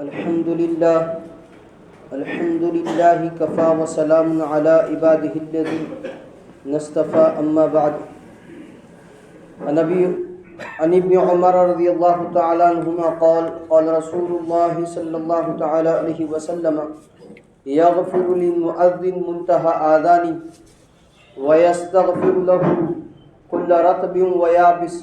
الحمد لله كفى وسلام على عباده الذين اصطفى اما بعد. عن ابن عمر رضی اللہ تعالی عنہما قال قال رسول اللہ صلی اللہ تعالی علیہ وسلم یغفر للمؤذن منتهى آذانه ويستغفر له كل رطب ويابس.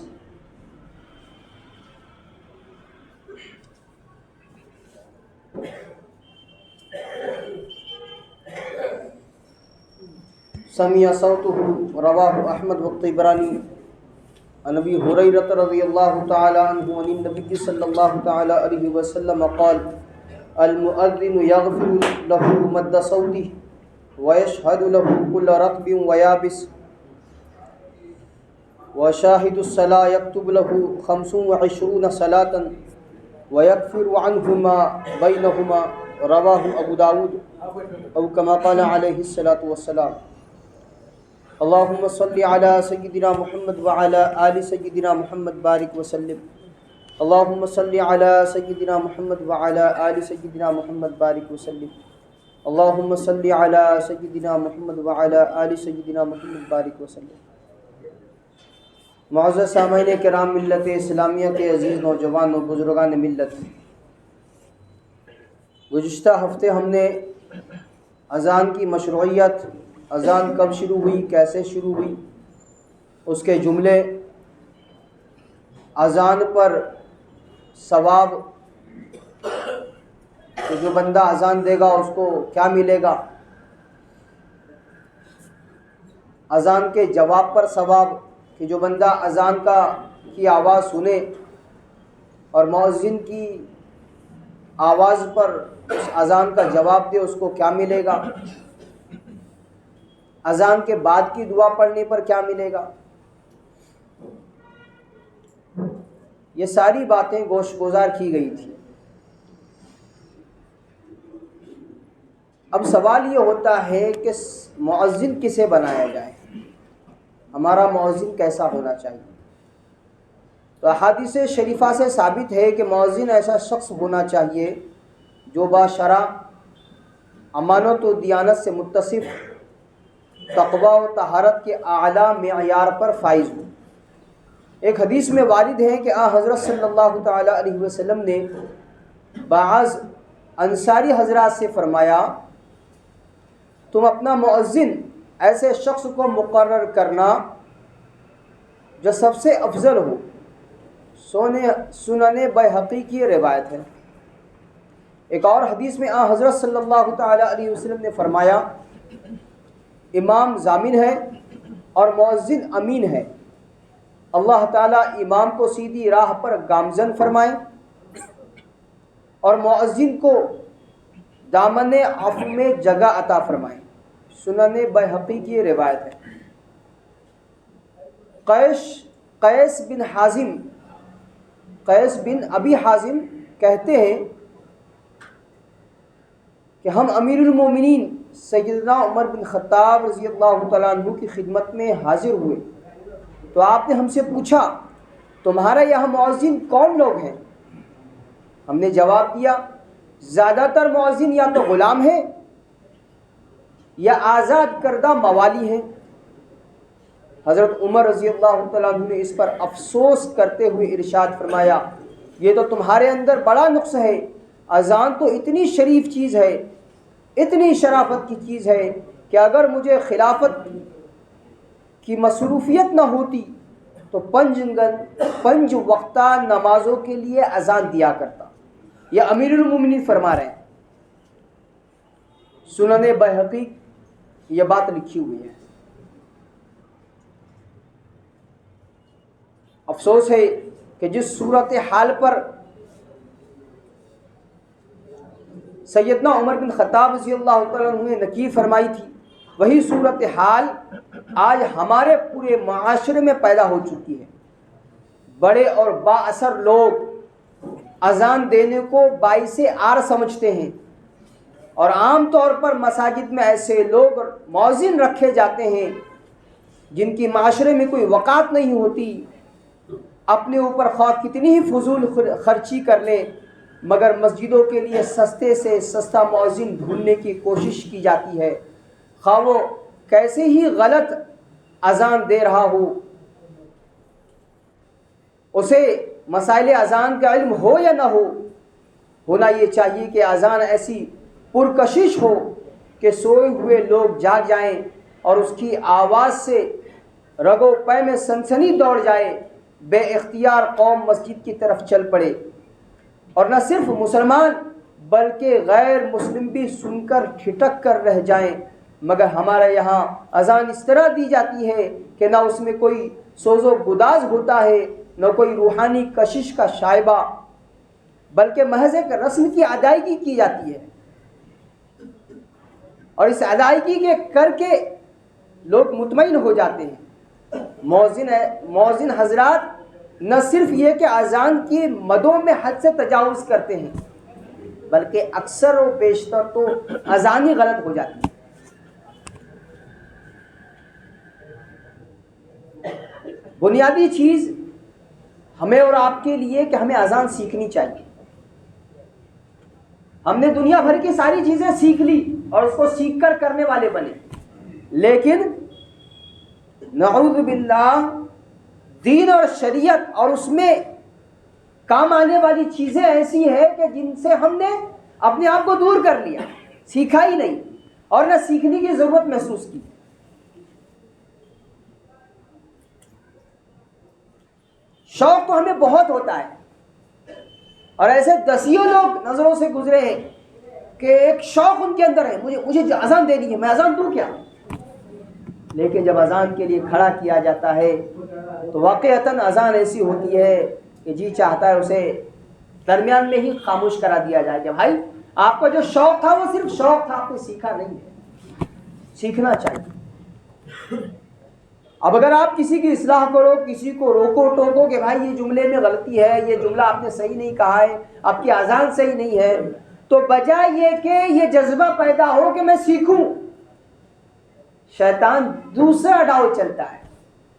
سمع صوته رواه احمد والطبراني. عن ابي هريره رضي الله تعالى عنه عن النبي صلى الله تعالى عليه وسلم قال المؤذن يغفر له مد صوته ويشهد له كل رطب ويابس وشاهد الصلاة يكتب له 25 صلاة ويكفر عنهما بينهما. رواه ابو داود او كما قال عليه الصلاة والسلام. اللهم صل على سيدنا محمد وعلى آل سيدنا محمد بارك وسلم. اللهم صل على سيدنا محمد وعلى آل سيدنا محمد بارك وسلم. اللهم صل على سيدنا محمد وعلى آل سيدنا محمد بارك وسلم. معزز سامعین کرام، ملت اسلامیہ کے عزیز نوجوان و بزرگان ملت، گزشتہ ہفتے ہم نے اذان کی مشروعیت، اذان کب شروع ہوئی، کیسے شروع ہوئی، اس کے جملے، اذان پر ثواب کہ جو بندہ اذان دے گا اس کو کیا ملے گا، اذان کے جواب پر ثواب کہ جو بندہ اذان کی آواز سنے اور مؤذن کی آواز پر اس اذان کا جواب دے اس کو کیا ملے گا، اذان کے بعد کی دعا پڑھنے پر کیا ملے گا. یہ ساری باتیں گوش گزار کی گئی تھی. اب سوال یہ ہوتا ہے کہ مؤذن کسے بنایا جائے، ہمارا مؤذن کیسا ہونا چاہیے. تو احادیث شریفہ سے ثابت ہے کہ مؤذن ایسا شخص ہونا چاہیے جو باشرع، امانت و دیانت سے متصف، تقوی و طہارت کے اعلیٰ معیار پر فائز ہو. ایک حدیث میں وارد ہے کہ حضرت صلی اللہ تعالی علیہ وسلم نے بعض انصاری حضرات سے فرمایا تم اپنا مؤذن ایسے شخص کو مقرر کرنا جو سب سے افضل ہو. سنن بیہقی کی روایت ہے. ایک اور حدیث میں حضرت صلی اللہ تعالی علیہ وسلم نے فرمایا امام ضامن ہے اور مؤذن امین ہے. اللہ تعالیٰ امام کو سیدھی راہ پر گامزن فرمائے اور مؤذن کو دامن عفو میں جگہ عطا فرمائے. سنن بیہقی کی روایت ہے. قیس بن ابی حازم کہتے ہیں کہ ہم امیر المومنین سیدنا عمر بن خطاب رضی اللہ تعالیٰ عنہ کی خدمت میں حاضر ہوئے تو آپ نے ہم سے پوچھا تمہارے یہاں مؤذن کون لوگ ہیں؟ ہم نے جواب دیا زیادہ تر مؤذن یا تو غلام ہیں یا آزاد کردہ موالی ہیں. حضرت عمر رضی اللہ تعالیٰ عنہ نے اس پر افسوس کرتے ہوئے ارشاد فرمایا یہ تو تمہارے اندر بڑا نقص ہے. اذان تو اتنی شریف چیز ہے، اتنی شرافت کی چیز ہے کہ اگر مجھے خلافت کی مصروفیت نہ ہوتی تو 5 وقتہ نمازوں کے لیے اذان دیا کرتا. یہ امیر المومنین فرما رہے ہیں. سنن بیہقی یہ بات لکھی ہوئی ہے. افسوس ہے کہ جس صورت حال پر سیدنا عمر بن خطاب رضی اللہ تعالیٰ عنہ نے نکیر فرمائی تھی وہی صورتحال آج ہمارے پورے معاشرے میں پیدا ہو چکی ہے. بڑے اور با اثر لوگ اذان دینے کو باعث عار سمجھتے ہیں اور عام طور پر مساجد میں ایسے لوگ مؤذن رکھے جاتے ہیں جن کی معاشرے میں کوئی وقات نہیں ہوتی، اپنے اوپر خواہ کتنی ہی فضول خرچی کر لیں مگر مسجدوں کے لیے سستے سے سستا مؤذن ڈھونڈنے کی کوشش کی جاتی ہے، خواہ وہ کیسے ہی غلط اذان دے رہا ہو، اسے مسائل اذان کا علم ہو یا نہ ہو۔ ہونا یہ چاہیے کہ اذان ایسی پرکشش ہو کہ سوئے ہوئے لوگ جاگ جائیں اور اس کی آواز سے رگو پے میں سنسنی دوڑ جائے، بے اختیار قوم مسجد کی طرف چل پڑے، اور نہ صرف مسلمان بلکہ غیر مسلم بھی سن کر ٹھٹک کر رہ جائیں۔ مگر ہمارے یہاں اذان اس طرح دی جاتی ہے کہ نہ اس میں کوئی سوز و گداز ہوتا ہے، نہ کوئی روحانی کشش کا شائبہ، بلکہ محض ایک رسم کی ادائیگی کی جاتی ہے، اور اس ادائیگی کے کر کے لوگ مطمئن ہو جاتے ہیں۔ مؤذن حضرات نہ صرف یہ کہ اذان کی مدوں میں حد سے تجاوز کرتے ہیں، بلکہ اکثر و بیشتر تو اذان ہی غلط ہو جاتی ہے۔ بنیادی چیز ہمیں اور آپ کے لیے کہ ہمیں اذان سیکھنی چاہیے۔ ہم نے دنیا بھر کی ساری چیزیں سیکھ لی اور اس کو سیکھ کر کرنے والے بنے، لیکن نعوذ باللہ دین اور شریعت اور اس میں کام آنے والی چیزیں ایسی ہیں کہ جن سے ہم نے اپنے آپ کو دور کر لیا، سیکھا ہی نہیں اور نہ سیکھنے کی ضرورت محسوس کی۔ شوق تو ہمیں بہت ہوتا ہے، اور ایسے دسیوں لوگ نظروں سے گزرے ہیں کہ ایک شوق ان کے اندر ہے، مجھے اذان دینی ہے، میں اذان دوں کیا؟ لیکن جب اذان کے لیے کھڑا کیا جاتا ہے تو واقعتاً اذان ایسی ہوتی ہے کہ جی چاہتا ہے اسے درمیان میں ہی خاموش کرا دیا جائے کہ بھائی آپ کا جو شوق تھا وہ صرف شوق تھا، آپ نے سیکھا نہیں ہے، سیکھنا چاہیے۔ اب اگر آپ کسی کی اصلاح کرو، کسی کو روکو ٹوکو کہ بھائی یہ جملے میں غلطی ہے، یہ جملہ آپ نے صحیح نہیں کہا ہے، آپ کی اذان صحیح نہیں ہے، تو بجائے یہ کہ یہ جذبہ پیدا ہو کہ میں سیکھوں، شیطان دوسرا ڈاؤ چلتا ہے،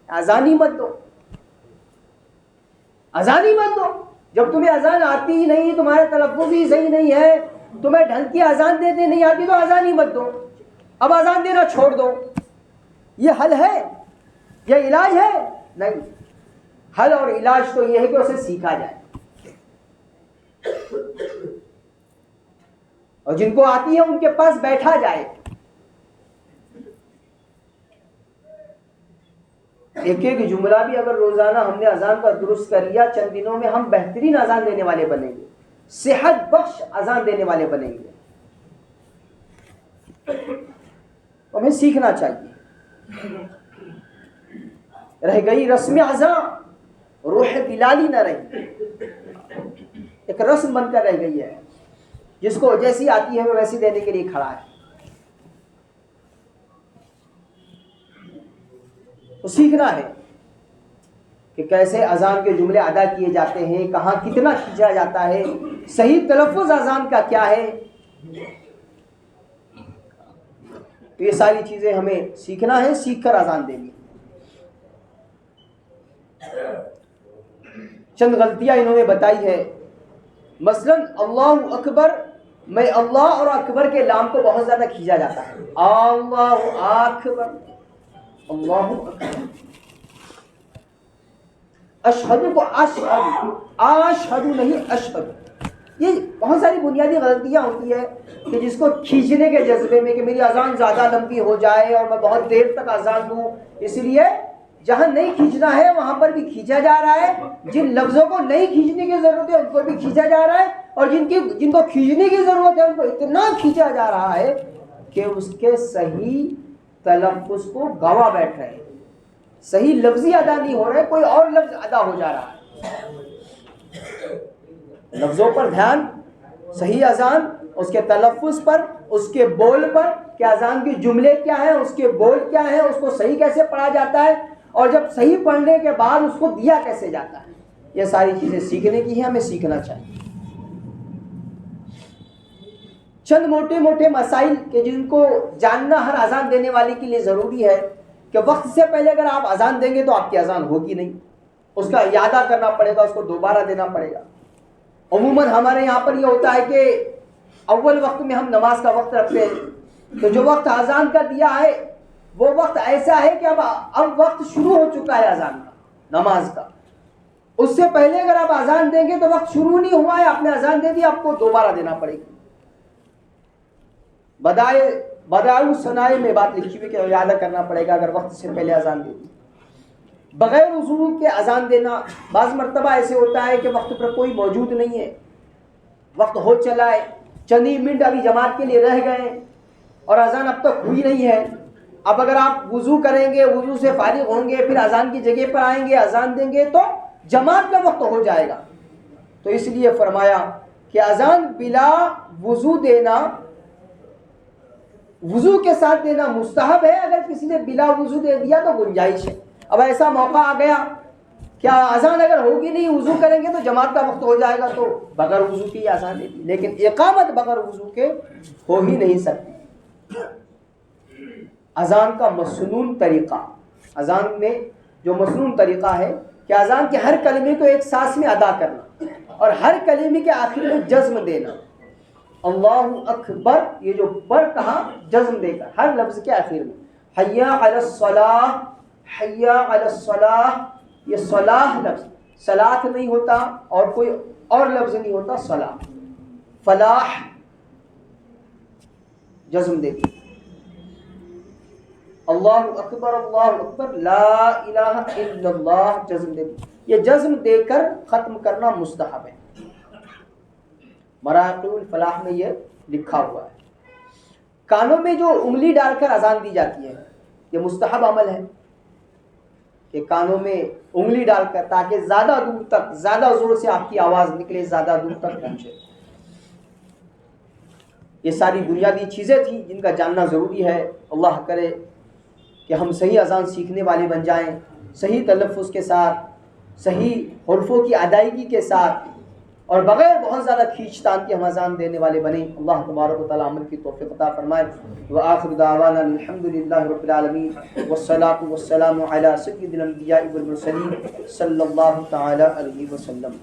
اذان ہی مت دو، اذان ہی مت دو۔ جب تمہیں اذان آتی ہی نہیں، تمہارے تلفظ ہی صحیح نہیں ہے، تمہیں ڈھنگ کی اذان دیتے نہیں آتی، تو اذان ہی مت دو، اب اذان دینا چھوڑ دو۔ یہ حل ہے؟ یہ علاج ہے؟ نہیں، حل اور علاج تو یہ ہے کہ اسے سیکھا جائے، اور جن کو آتی ہے ان کے پاس بیٹھا جائے۔ ایک ایک جملہ بھی اگر روزانہ ہم نے اذان کا درست کر لیا، چند دنوں میں ہم بہترین اذان دینے والے بنیں گے، صحت بخش اذان دینے والے بنیں گے۔ ہمیں سیکھنا چاہیے۔ رہ گئی رسم اذان، روح بلالی نہ رہی، ایک رسم بن کر رہ گئی ہے، جس کو جیسی آتی ہے وہ ویسی دینے کے لیے کھڑا ہے۔ تو سیکھنا ہے کہ کیسے اذان کے جملے ادا کیے جاتے ہیں، کہاں کتنا کھینچا جاتا ہے، صحیح تلفظ اذان کا کیا ہے۔ تو یہ ساری چیزیں ہمیں سیکھنا ہے، سیکھ کر اذان دینی ہے۔ چند غلطیاں انہوں نے بتائی ہے، مثلا اللہ اکبر میں اللہ اور اکبر کے لام کو بہت زیادہ کھینچا جاتا ہے، اللہ اکبر، اللہ اکبر۔ اشہد کو اشہد نہیں اشہد، یہ بہت ساری بنیادی غلطیاں ہوتی ہے کہ جس کو کھینچنے کے جذبے میں کہ میری اذان زیادہ لمبی ہو جائے اور میں بہت دیر تک اذان دوں، اس لیے جہاں نہیں کھینچنا ہے وہاں پر بھی کھینچا جا رہا ہے، جن لفظوں کو نہیں کھینچنے کی ضرورت ہے ان کو بھی کھینچا جا رہا ہے، اور جن کو کھینچنے کی ضرورت ہے ان کو اتنا کھینچا جا رہا ہے کہ اس کے صحیح تلفظ کو گوا بیٹھ رہے ہیں، صحیح لفظی ادا نہیں ہو رہے، کوئی اور لفظ ادا ہو جا رہا ہے۔ لفظوں پر دھیان، صحیح اذان، اس کے تلفظ پر، اس کے بول پر کہ اذان کے جملے کیا ہیں، اس کے بول کیا ہیں، اس کو صحیح کیسے پڑھا جاتا ہے، اور جب صحیح پڑھنے کے بعد اس کو دیا کیسے جاتا ہے۔ یہ ساری چیزیں سیکھنے کی ہیں، ہمیں سیکھنا چاہیے۔ چند موٹے موٹے مسائل کہ جن کو جاننا ہر اذان دینے والے کے لیے ضروری ہے کہ وقت سے پہلے اگر آپ اذان دیں گے تو آپ کی اذان ہوگی نہیں، اس کا اعادہ کرنا پڑے گا، اس کو دوبارہ دینا پڑے گا۔ عموماً ہمارے یہاں پر یہ ہوتا ہے کہ اول وقت میں ہم نماز کا وقت رکھتے ہیں، تو جو وقت اذان کا دیا ہے وہ وقت ایسا ہے کہ اب وقت شروع ہو چکا ہے اذان کا، نماز کا۔ اس سے پہلے اگر آپ اذان دیں گے تو وقت شروع نہیں ہوا ہے، آپ نے اذان دے دی، آپ کو دوبارہ دینا پڑے گی۔ بدائع ثنائے میں بات لکھی ہوئی کہ اعادہ کرنا پڑے گا اگر وقت سے پہلے اذان دے دی۔ بغیر وضو کے اذان دینا، بعض مرتبہ ایسے ہوتا ہے کہ وقت پر کوئی موجود نہیں ہے، وقت ہو چلا ہے، چند ہی منٹ ابھی جماعت کے لیے رہ گئے اور اذان اب تک ہوئی نہیں ہے۔ اب اگر آپ وضو کریں گے، وضو سے فارغ ہوں گے، پھر اذان کی جگہ پر آئیں گے، اذان دیں گے تو جماعت کا وقت ہو جائے گا۔ تو اس لیے فرمایا کہ اذان بلا وضو دینا، وضو کے ساتھ دینا مستحب ہے، اگر کسی نے بلا وضو دے دیا تو گنجائش ہے۔ اب ایسا موقع آ گیا کیا اذان اگر ہوگی نہیں، وضو کریں گے تو جماعت کا وقت ہو جائے گا، تو بغیر وضو کی اذان دے دی، لیکن اقامت بغیر وضو کے ہو ہی نہیں سکتی۔ اذان کا مسنون طریقہ، اذان میں جو مسنون طریقہ ہے کہ اذان کے ہر کلمے کو ایک سانس میں ادا کرنا اور ہر کلمے کے آخر میں جزم دینا۔ اللہ اکبر، یہ جو بر کہا جزم دے کر ہر لفظ کے آخر میں، حی علی الصلاۃ، حی علی الصلاۃ، یہ صلاح لفظ صلاۃ نہیں ہوتا اور کوئی اور لفظ نہیں ہوتا، صلاح، فلاح، جزم دے دی، اللہ اکبر، لا الہ الا اللہ، جزم دے دی۔ یہ جزم دے کر ختم کرنا مستحب ہے، مراقب الفلاح میں یہ لکھا ہوا ہے۔ کانوں میں جو انگلی ڈال کر اذان دی جاتی ہے، یہ مستحب عمل ہے کہ کانوں میں انگلی ڈال کر، تاکہ زیادہ دور تک، زیادہ زور سے آپ کی آواز نکلے، زیادہ دور تک پہنچے۔ یہ ساری بنیادی چیزیں تھیں جن کا جاننا ضروری ہے۔ اللہ کرے کہ ہم صحیح اذان سیکھنے والے بن جائیں، صحیح تلفظ کے ساتھ، صحیح حروفوں کی ادائیگی کے ساتھ، اور بغیر بہت زیادہ کھینچ تان کے ہم اذان دینے والے بنیں۔ اللہ تبارک و تعالیٰ عمل کی توفیق عطا فرمائے۔ وآخر دعوانا الحمدللہ رب العالمین، والصلاة والسلام علی سید الانبیاء والمرسلین صلی اللہ تعالی علیہ وسلم۔